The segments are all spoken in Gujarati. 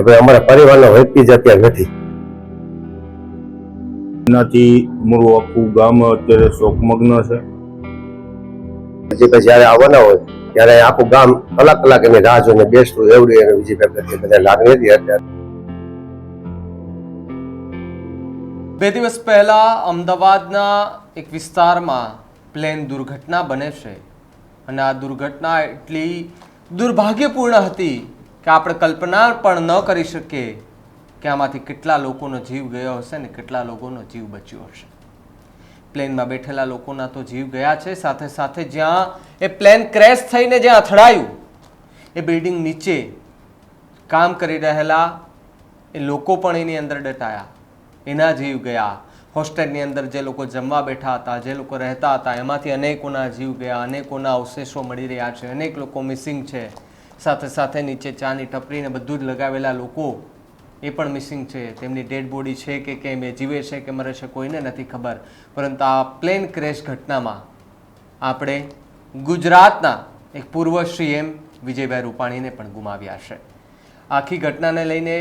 કે ભાઈ અમારા પરિવારનો વ્યક્તિ જ અત્યારે નથી. એનાથી અમારું આખું ગામ અત્યારે શોકમગ્ન છે. વિજયભાઈ જયારે આવવાના હોય ત્યારે આખું ગામ કલાક એની રાહ જોઈને બેસતું એવડી એને વિજયભાઈ પ્રત્યે બધા લાગણી હતી. અત્યારે 2 દિવસ પહેલા અમદાવાદના એક વિસ્તારમાં પ્લેન દુર્ઘટના બને છે અને આ દુર્ઘટના એટલી દુર્ભાગ્યપૂર્ણ હતી કે આપણે કલ્પના પણ ન કરી શકીએ કે આમાંથી કેટલા લોકોનો જીવ ગયો હશે ને કેટલા લોકોનો જીવ બચ્યો હશે. પ્લેનમાં બેઠેલા લોકોના તો જીવ ગયા છે, સાથે સાથે જ્યાં એ પ્લેન ક્રેશ થઈને જ્યાં અથડાયું એ બિલ્ડિંગ નીચે કામ કરી રહેલા એ લોકો પણ એની અંદર દટાયા, એના જીવ ગયા. હોસ્ટેલની અંદર જે લોકો જમવા બેઠા હતા, જે લોકો રહેતા હતા, એમાંથી અનેકોના જીવ ગયા, અનેકોના અવશેષો મળી રહ્યા છે, અનેક લોકો મિસિંગ છે. સાથે સાથે નીચે ચાની ટપરીને બધું જ લગાવેલા લોકો એ પણ મિસિંગ છે. તેમની ડેડ બોડી છે કે કેમ, એ જીવે છે કે મરે છે, કોઈને નથી ખબર. પરંતુ આ પ્લેન ક્રેશ ઘટનામાં આપણે ગુજરાતના એક પૂર્વ સીએમ વિજયભાઈ રૂપાણીને પણ ગુમાવ્યા છે. આખી ઘટનાને લઈને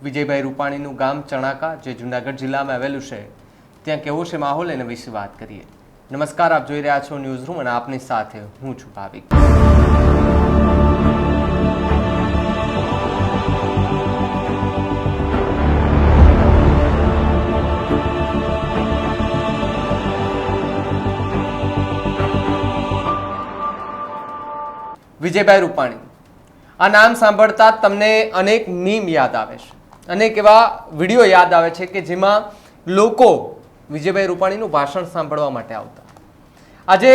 વિજયભાઈ રૂપાણીનું ગામ ચણાકા, જે જૂનાગઢ જિલ્લામાં આવેલું છે, ત્યાં કેવો છે માહોલ એના વિશે વાત કરીએ. નમસ્કાર, આપ જોઈ રહ્યા છો ન્યૂઝ રૂમ અને આપની સાથે હું છું ભાવિક. વિજયભાઈ રૂપાણી, આ નામ સાંભળતા તમને અનેક મીમ યાદ આવે છે, અનેક એવા વિડીયો યાદ આવે છે કે જેમાં લોકો વિજયભાઈ રૂપાણીનું ભાષણ સાંભળવા માટે આવતા. આજે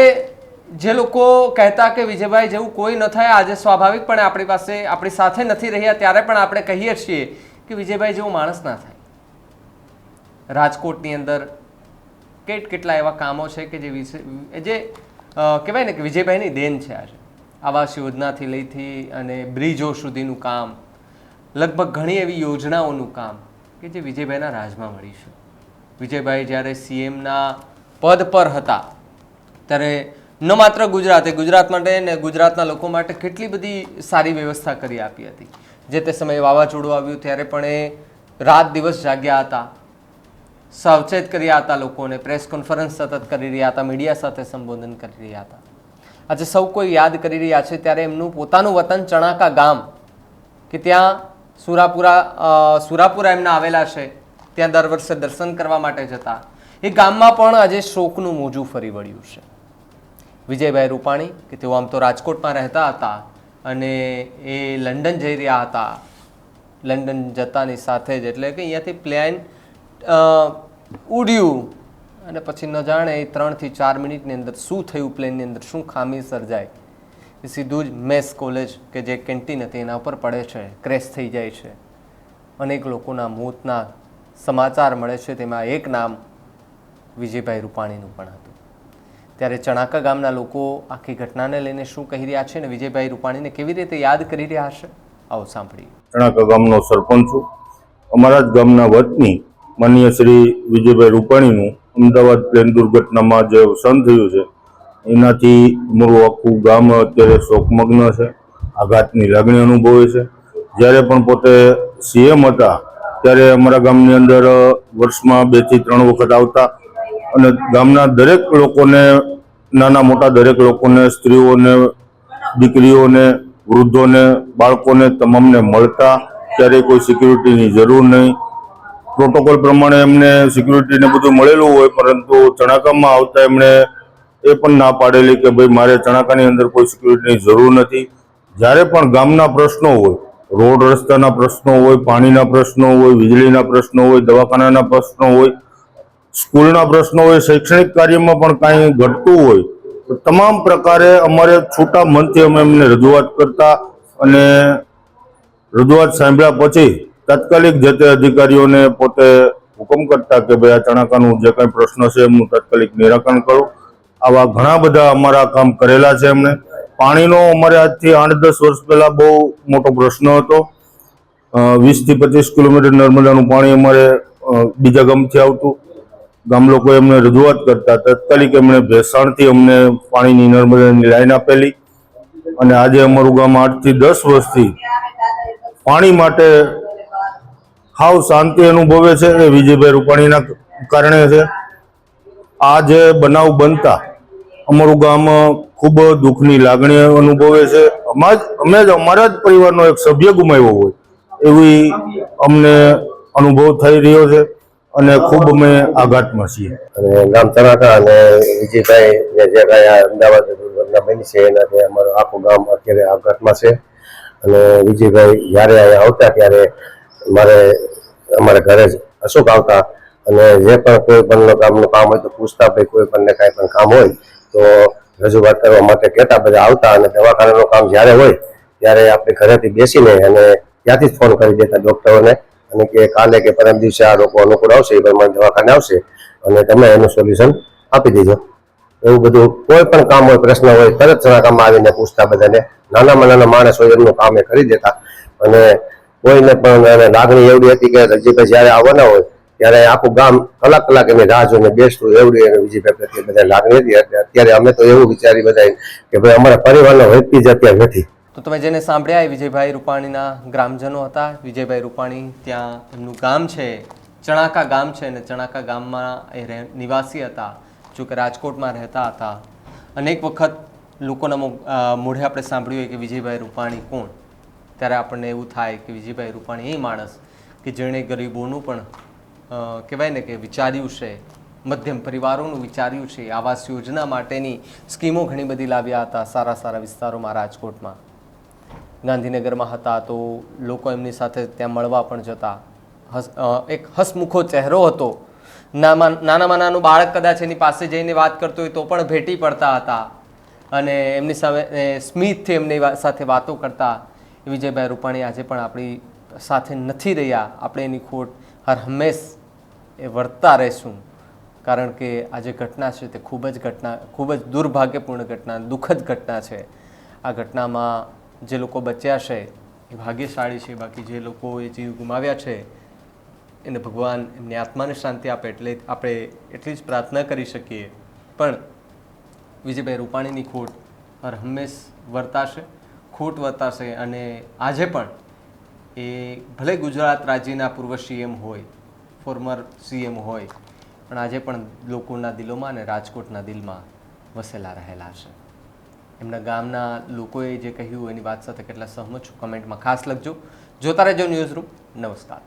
જે લોકો કહેતા કે વિજયભાઈ જેવું કોઈ ન થાય, આજે સ્વાભાવિકપણે આપણી સાથે નથી રહ્યા ત્યારે પણ આપણે કહીએ છીએ કે વિજયભાઈ જેવો માણસ ના થાય. રાજકોટની અંદર કેટલા એવા કામો છે કે જે કહેવાય ને કે વિજયભાઈની દેન છે. આજે આવાસ યોજનાથી લઈથી અને બ્રિજો સુધીનું કામ, લગભગ ઘણી એવી યોજનાઓનું કામ કે જે વિજયભાઈના રાજમાં મળી છે. વિજયભાઈ જ્યારે સીએમના પદ પર હતા ત્યારે ન માત્ર ગુજરાત માટે ને ગુજરાતના લોકો માટે કેટલી બધી સારી વ્યવસ્થા કરી આપી હતી. જે તે સમયે વાવાઝોડું આવ્યું ત્યારે પણ એ રાત દિવસ જાગ્યા હતા, સાવચેત કર્યા હતા લોકોને, પ્રેસ કોન્ફરન્સ સતત કરી રહ્યા હતા, મીડિયા સાથે સંબોધન કરી રહ્યા હતા. આજે સૌ કોઈ યાદ કરી રહ્યા છે ત્યારે એમનું પોતાનું વતન ચણાકા ગામ કે ત્યાં સુરાપુરા એમના આવેલા છે, ત્યાં દર વર્ષે દર્શન કરવા માટે જતા એ ગામમાં પણ આજે શોકનું મોજું ફરી વળ્યું છે. વિજયભાઈ રૂપાણી કે તેઓ આમ તો રાજકોટમાં રહેતા હતા અને એ લંડન જઈ રહ્યા હતા. લંડન જતાની સાથે જ એટલે કે અહીંયાથી પ્લેન ઉડ્યું અને પછી ન જાણે 3 થી 4 મિનિટની અંદર શું થયું, પ્લેનની અંદર શું ખામી સર્જાય, એ સીધું જ મેસ કોલેજ કે જે કેન્ટીન હતી એના ઉપર પડે છે, ક્રેશ થઈ જાય છે. અનેક લોકોના મોતના સમાચાર મળે છે, તેમાં એક નામ વિજયભાઈ રૂપાણીનું પણ હતું. ત્યારે ચણાકા ગામના લોકો આખી ઘટનાને લઈને શું કહી રહ્યા છે અને વિજયભાઈ રૂપાણીને કેવી રીતે યાદ કરી રહ્યા છે, આવો સાંભળીએ. ચણાકા ગામનો સરપંચ છું. અમારા જ ગામના વતની માનનીય શ્રી વિજયભાઈ રૂપાણીનું અમદાવાદ પ્લેન દુર્ઘટનામાં જે અવસાન થયું છે એનાથી અમારું આખું ગામ અત્યારે શોકમગ્ન છે, આઘાતની લાગણી અનુભવે છે. જ્યારે પણ પોતે સીએમ હતા ત્યારે અમારા ગામની અંદર વર્ષમાં 2 થી 3 વખત આવતા અને ગામના દરેક લોકોને, નાના મોટા દરેક લોકોને, સ્ત્રીઓને, દીકરીઓને, વૃદ્ધોને, બાળકોને તમામને મળતા. ક્યારેય કોઈ સિક્યુરિટીની જરૂર નહીં. પ્રોટોકોલ પ્રમાણે એમને સિક્યુરિટીને બધું મળેલું હોય, પરંતુ ચણાકામાં આવતા એમણે એ પણ ના પાડેલી કે ભાઈ મારે ચણાકાની અંદર કોઈ સિક્યુરિટીની જરૂર નથી. જ્યારે પણ ગામના પ્રશ્નો હોય, રોડ રસ્તાના પ્રશ્નો હોય, પાણીના પ્રશ્નો હોય, વીજળીના પ્રશ્નો હોય, દવાખાનાના પ્રશ્નો હોય, સ્કૂલના પ્રશ્નો હોય, શૈક્ષણિક કાર્યમાં પણ કાંઈ ઘટતું હોય તો તમામ પ્રકારે અમારે છૂટા મનથી અમે એમને રજૂઆત કરતા અને રજૂઆત સાંભળ્યા પછી તાત્કાલિક જે તે અધિકારીઓને પોતે હુકમ કરતા કે ભાઈ આ ચણાકાનું જે કંઈ પ્રશ્ન છે એમનું તાત્કાલિક નિરાકરણ કરો. આવા ઘણા બધા અમારા કામ કરેલા છે એમણે. પાણીનો અમારે આજથી 8-10 વર્ષ પહેલા બહુ મોટો પ્રશ્ન હતો. 20 થી 25 કિલોમીટર નર્મદાનું પાણી અમારે બીજા ગામથી આવતું. ગામ લોકો એમને રજૂઆત કરતા, તાત્કાલિક એમણે ભેસાણથી અમને પાણીની નર્મદાની લાઈન આપેલી અને આજે અમારું ગામ 8 થી 10 વર્ષથી પાણી માટે હાવ શાંતિ અનુભવે છે એ વિજયભાઈ રૂપાણીના કારણે છે. આ જે બનાવ બનતા અમારું ગામ ખૂબ દુઃખની લાગણી અનુભવે છે. અમે જ અમારા જ પરિવારનો એક સભ્ય ગુમાવ્યો હોય એવી અમને અનુભવ થઈ રહ્યો છે અને ખૂબ અમે આઘાતમાં છીએ. અને ગામ ચણાકા અને વિજયભાઈ ને જે કાંઈ આ અમદાવાદ દુર્ઘટના બની છે એનાથી અમારું આખું ગામ અત્યારે આઘાતમાં છે. અને વિજયભાઈ જ્યારે અહીંયા આવતા ત્યારે અમારા ઘરે જ અશોક આવતા અને જે પણ કોઈ પણ કામનું કામ હોય તો પૂછતા, ભાઈ કોઈ પણ કાંઈ પણ કામ હોય તો રજૂઆત કરવા માટે કહેતા, બધા આવતા. અને દવાખાનાનું કામ જ્યારે હોય ત્યારે આપણે ઘરેથી બેસીને અને ત્યાંથી જ ફોન કરી દેતા ડૉક્ટરોને અને કે કાલે કે પરમ દિવસે આ લોકો અનુકૂળ આવશે, એ પ્રમાણે દવાખાને આવશે અને તમે એનું સોલ્યુશન આપી દેજો. એવું બધું કોઈ પણ કામ હોય, પ્રશ્ન હોય, તરત ચણાકામાં આવીને પૂછતા બધાને. નાનામાં નાના માણસ હોય એમનું કામ એ કરી દેતા. અને કોઈને પણ લાગણી એવડી હતી કે વિજયભાઈ જ્યારે આવવાના હોય ત્યારે આખું ગામ કલાક એની રાહ જોઈને બેસતું, એવડી એને વિજયભાઈ પ્રત્યે બધા લાગણી હતી. અત્યારે અમે તો એવું વિચારી બધા કે ભાઈ અમારા પરિવારના વ્યક્તિ જ અત્યારે નથી. તો તમે જેને સાંભળ્યા એ વિજયભાઈ રૂપાણીના ગ્રામજનો હતા. વિજયભાઈ રૂપાણી ત્યાં એમનું ગામ છે, ચણાકા ગામ છે, અને ચણાકા ગામમાં એ નિવાસી હતા, જો કે રાજકોટમાં રહેતા હતા. અનેક વખત લોકોના મોઢે આપણે સાંભળ્યું હોય કે વિજયભાઈ રૂપાણી કોણ, ત્યારે આપણને એવું થાય કે વિજયભાઈ રૂપાણી એ માણસ કે જેણે ગરીબોનું પણ કહેવાય ને કે વિચાર્યું છે, મધ્યમ પરિવારોનું વિચાર્યું છે. આવાસ યોજના માટેની સ્કીમો ઘણી બધી લાવ્યા હતા સારા સારા વિસ્તારોમાં. રાજકોટમાં, ગાંધીનગરમાં હતા તો લોકો એમની સાથે ત્યાં મળવા પણ જતા. એક હસમુખો ચહેરો હતો. નાનામાં નાનું બાળક કદાચ એની પાસે જઈને વાત કરતો હોય તો પણ ભેટી પડતા હતા અને એમની સામે સ્મિતથી એમની સાથે વાતો કરતા. વિજયભાઈ રૂપાણી આજે પણ આપણી સાથે નથી રહ્યા. આપણે એની ખોટ હર હંમેશ એ વર્તતા રહીશું, કારણ કે આ જે ઘટના છે તે ખૂબ જ દુર્ભાગ્યપૂર્ણ ઘટના, દુઃખદ ઘટના છે. આ ઘટનામાં જે લોકો બચ્યા છે એ ભાગ્યશાળી છે, બાકી જે લોકોએ જીવ ગુમાવ્યા છે એને ભગવાન એમની આત્માને શાંતિ આપે એટલે આપણે એટલી જ પ્રાર્થના કરી શકીએ. પણ વિજયભાઈ રૂપાણીની ખોટ હર હંમેશ વર્તાશે, ખોટ વર્તાશે. અને આજે પણ એ ભલે ગુજરાત રાજ્યના પૂર્વ સીએમ હોય, ફોર્મર સીએમ હોય, પણ આજે પણ લોકોના દિલોમાં અને રાજકોટના દિલમાં વસેલા રહેલા છે. એમના ગામના લોકોએ જે કહ્યું એની વાત સાથે કેટલા સહમત છો કમેન્ટમાં ખાસ લખજો. જોતા રહેજો ન્યૂઝ રૂમ. નમસ્કાર.